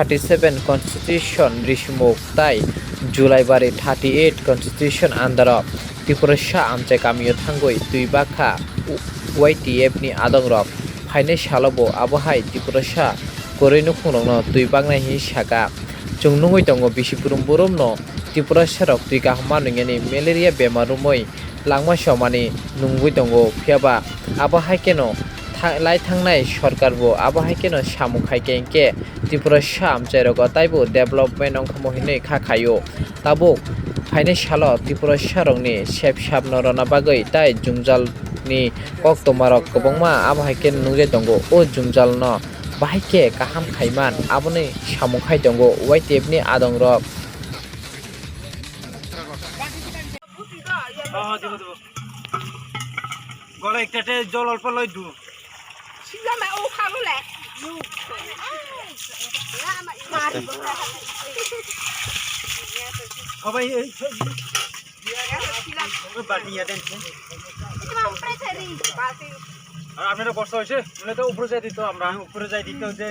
37 constitution রিসমুক তাই জুলাই বারে 38 constitution আন্দার ত্রিপুরা আমচাই কামিও থাঙ্গই দুই বাখা YTF ni adong rok phaine salobo abohai Tripura koreinu khungno tui bangnai hi saka chungnungoi tongo bisipurum burum no Tripura rok tui ka manungeni malaria bemarumoi langma somani nungui tongo phiaba abohai keno lai thangnai sarkar bo abohai keno samukhai kenke Tripura amchai rogo taibo development ongkhamo hinui khakhayo tabuk phaine salo Tripura rokni sep sapno rona bagoi tai jungjal ni kok tomarok kobongma abahai ken nungje tongo o jungjal no bahai ke kaham khaiman aboni samukhai tongo YTF ni adong rok গলা একটাতে জল অল্প লই দু সিলামা ও খাবলে সবাই এই বাটি দেন আর আপনারা কষ্ট হয়েছে মানে তো উপরে যাই দিত আমরা উপরে যাই দিত যে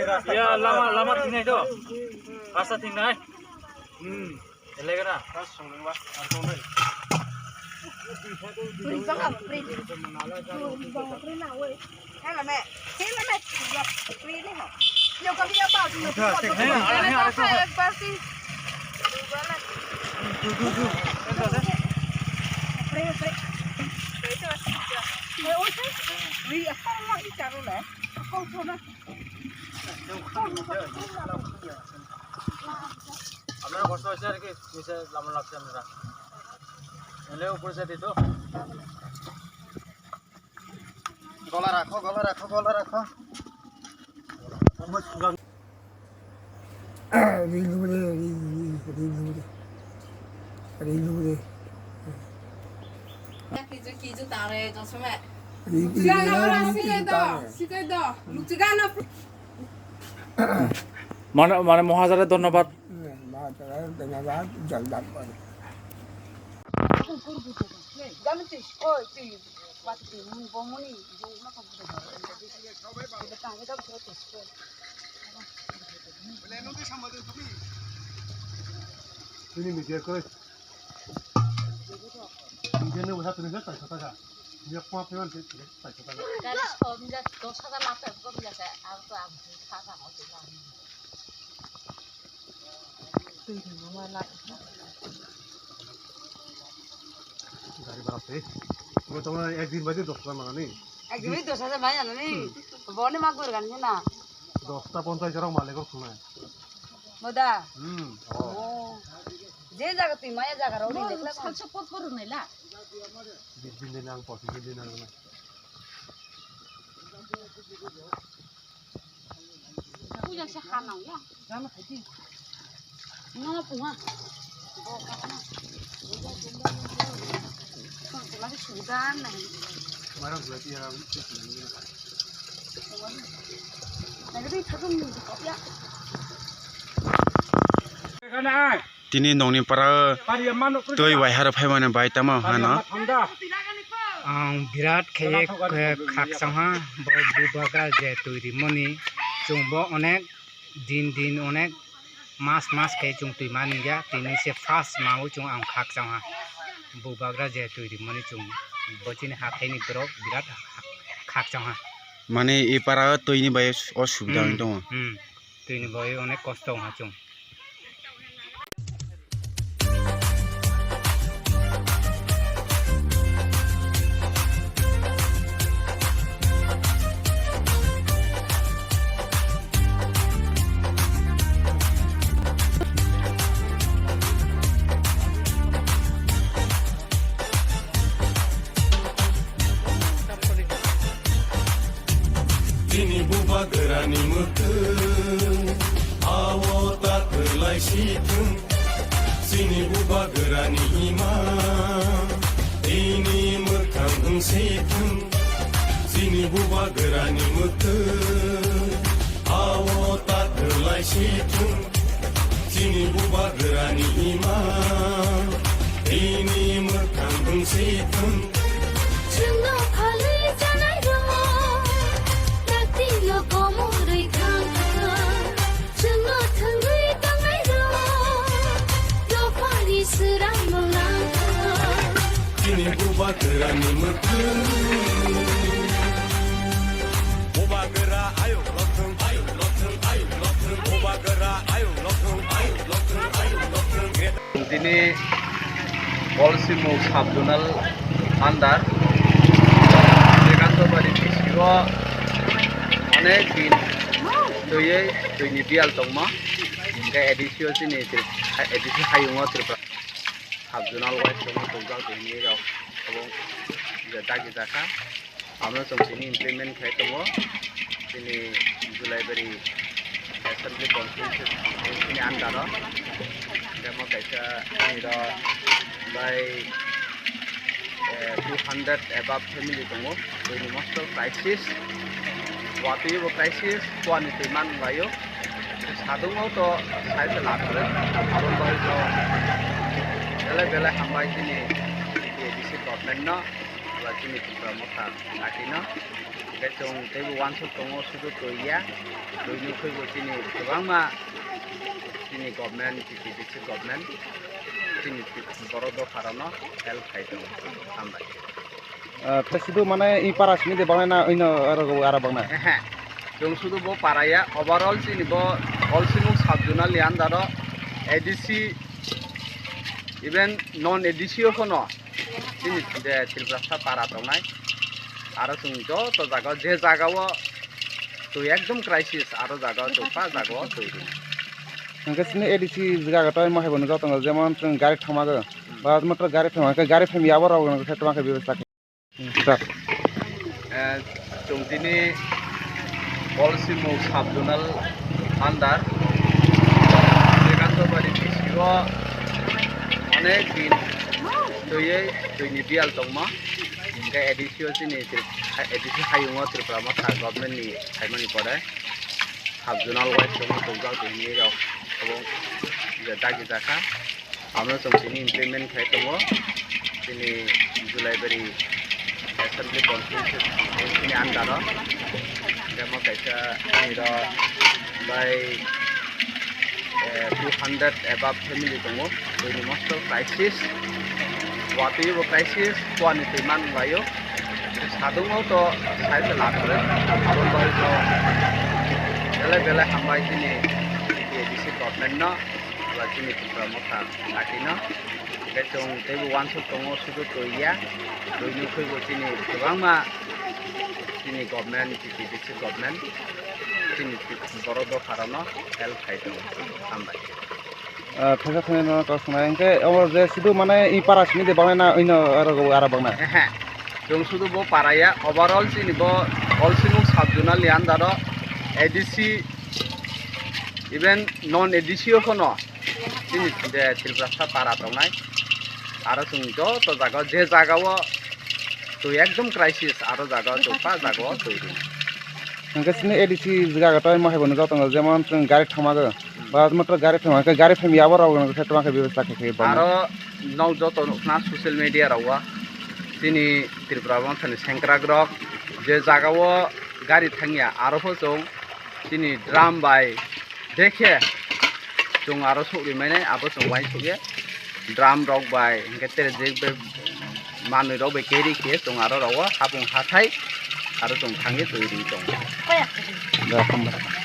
লামা লামা ঠিক নাই তো রাস্তা ঠিক নাই এলাকা না আর কোন আপনারা কষ্ট হয়েছে আর কি নিচে লামা লাগছে আপনারা এলে উপরে যাই দিত গলা রাখো গলা রাখো গলা রাখো মানে মহাজারের ধন্যবাদ তুমি নিজে করে নিজে নে বসা তুমি যা তাই কথা যা নিয়ে পাঁচ পেমেন্ট দিতে তাই কথা যা তাহলে সব যা 10,000 লাখ টাকা কম যাচ্ছে আর তো আমি খাতা হচ্ছে না তুই আমার লাখ গাড়ি বাড়াতে তুমি তোমার একদিন বাদে 10,000 মানা নেই একদিন 10,000 ভাই জানো নি বনে মাগ করে গান না 10টা 50 জনের মালিক শোনা মদা ও যে জায়গা তুই মায়া জায়গা রওনি দেখলা সব সব করু নাইলা 20 দিন আং 25 দিন আং না পূজা সে খানা ইয়া জানো খাইতি না পুয়া লাগে সুবিধা নাই মারাম গতি আর লাগে থাকুন কপিয়া এখানে তিনি নংনি পারা তৈ वाइहार फाइमाने बाइतामा हाना বিরাট খেয়ে খাকসাহা বুবাগা যে তৈরি মনি চুংব অনেক দিন অনেক মাস খেয়ে চুং তুই মানি যা তিনি সে ফার্স্ট মাও চুং আং খাকসাহা বুবাগা যে তৈরি মনি চুং বচিনি হাখাইনি গ্রব বিরাট খাকসাহা মানে এই পারা তৈনি বাই অসুবিধা দङ তৈনি বাই অনেক কষ্ট হা চুং Sini buba gerani mutu, awo tak berlai situ. Sini buba gerani ima, ini mekang situ. Sini buba gerani mutu, awo tak berlai situ. Sini buba gerani ima, ini mekang situ. Cuma kali jangan rumah, nanti lo kamu reka. Cuma tengah गोरानि मोखों बबा गोरा आयौ लथों आयौ लथों आयौ लथों बबा गोरा आयौ लथों आयौ लथों आयौ लथों दिनै कलसिमुग साब जनाल आन्दार बेगान्तबारि डिस्ट्रिक्टआव अनेक दिन दैनि बियाल दंमा ओमफ्राय एडिसियाव दिनै एडिसि हायुङाव त्रिपुरा साब जनाल वाइस दङ दौगाल दैनि राव गोबां दागि जाखा आमनो जों दिनै इमप्लिमेन्ट खाय दङ दिनै जुलाइबारि assembly कनस्टिटिउन्सिनि आन्दाराव demo kaisa niro by 200 above family dongo in most of crisis what you crisis one man layo sadungo to side latre abon boy to bele hambai tini dc government no la tini promota akino ketong tebu wansu dongo sudu toya doini khoi tini bangma tini government TPDC government tini borodo karano help khaito sambai sudu mane I parasmi de bangna ino ara bangna he jong sudu bo paraya overall tini bo olsimu sabjunal yandaro ADC even non ADC hono tini de tilprasa para tongnai aro sungjo to jaga je jagao to ekdom crisis aro jaga to pa jaga to Ngasini edisi jaga toy mahe bonu jotong jemon gari thamago ba matra gari thamago gari thami abar aw ngase tomake ব্যবস্থা start tungtini Olsimuग साब जनाल under बेगान्तबारि डिस्ट्रिक्टआव अनेक दिन दैनि बियाल दंमा ओमफ्राय एडिसियाव दिनै ADC हायुङाव Tripura गभर्नमेन्टनि खामानि पड़े साब जनाल वाइस दङ दौगाल दैनि राव गोबां दागि जाखा आमनो जों दिनै इमप्लिमेन्ट खाय दङ दिनै जुलाइबारि assembly कनस्टिटिउन्सिनि आन्दाराव demo kaisa niro by 200 above family dongo in most of crisis what you crisis one man layo sadungo to side latre abon boy to bele hambai tini dc government no la tini promota akino ketong tebu wansu dongo sudu toya doini khoi tini bangma tini government TPDC government tini borodo karano help khaito sambai thaka thane no ko sunai ke awar je sudu mane I parasmi de bangna ino ara bangna he jong sudu bo paraya overall tini bo olsimu साब जनाल yandaro ADC even non ADC hono tini de tilprasa para tongnai aro sungjo to jaga je jagao to ekdom crisis aro jaga to pa jaga to ngasini edisi jaga toy mahe bonu jotong jemon gari thamago ba matra gari thami abar aw ngase tomake ব্যবস্থা khai aro nau joto na social media rawa tini Tripura thani sengkrak rok je jagao gari thangya aro phojong tini drum by dekhe jong aro sokri mane abo jong wai sokye drum rok by ngetere je manui rok by carry ke jong aro rawa habung hathai aro jong thangi toiri jong ja